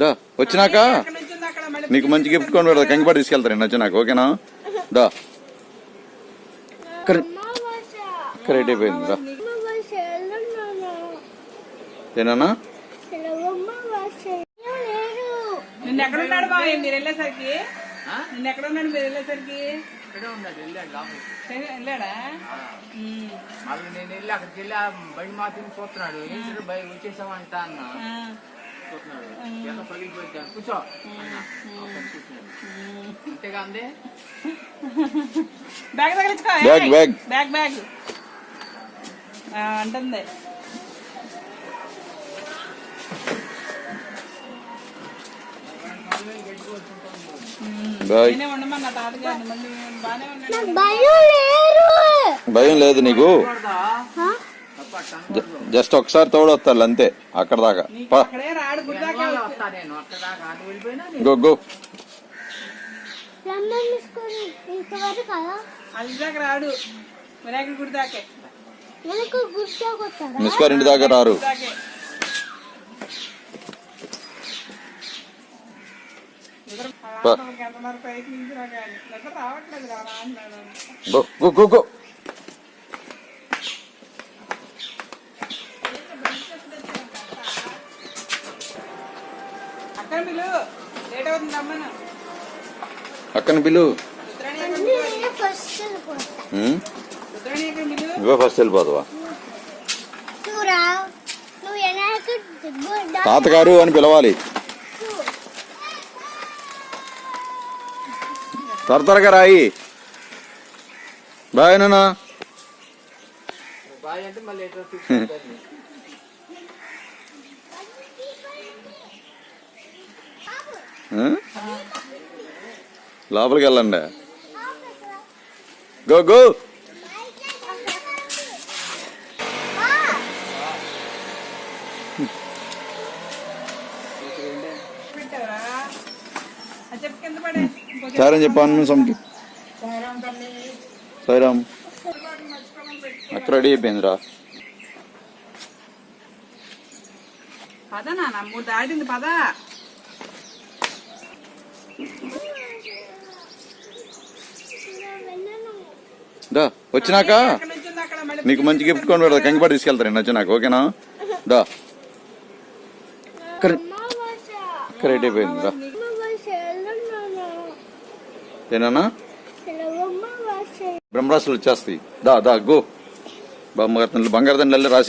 దా వచ్చినాక నీకు మంచి గిఫ్ట్ కొని పెడతా. కంకిపాటి తీసుకెళ్తారు నేను వచ్చినాక, ఓకేనా? దా కరెక్ట్ అయిపోయింది. దా ఏనా నిన్న ఎక్కడున్నాడు బాబు మీరు వెళ్ళేసరికి? నిన్న ఎక్కడున్నాడు మీరు వెళ్ళేసరికి? వెళ్ళాడా? మళ్ళీ నేను వెళ్ళి అక్కడికి వెళ్ళి బండి మాత్రం చూస్తున్నాడు. ఏంటి బయట వచ్చేసామంట అన్న చూస్తున్నాడు. ఎంత పగిలిపోయింది కూర్చో అన్న కూర్చున్నాడు. అంతేగా అందే బ్యాగ్ తగిలించుకో. బ్యాగ్ బ్యాగ్ బ్యాగ్ అంటుంది. ఉండమన్నా తాతగారిని. మళ్ళీ భయం లేదు నీకు, జస్ట్ ఒకసారి తోడొస్తారు అంతే అక్కడ దాకా. గో గో రాడు వినాయకుడి గుడి దాకే. మిస్ గారి ఇంటి దాకా రారు. గో గో గో అక్కడ పిలు, లేట్ అవుతుంది అమ్మను. అక్కన పిలు, నువ్వే ఫస్ట్ వెళ్ళిపోతావా? తాతగారు అని పిలవాలి. త్వరగా రాయి. బాయ్ నాన్న. బాయ్ అంటే మళ్ళీ లోపలికి వెళ్ళండి. గో గో సారం చెప్పాను. సొంటి సాయిరామ్ అక్కడ రెడీ అయిపోయిందిరా. పదా నాన్న, 3 దాటింది పదా. దా వచ్చినాక నీకు మంచి గిఫ్ట్ కొని పెడతా. కంకిపాటి తీసుకెళ్తారు నేను వచ్చినాక, ఓకేనా? దా కరెక్ట్ అయిపోయింది. దా ఏనా బ్రహ్మరాసులు వచ్చేస్తాయి. దా దా గో. బంగారు తండ్రి రాసి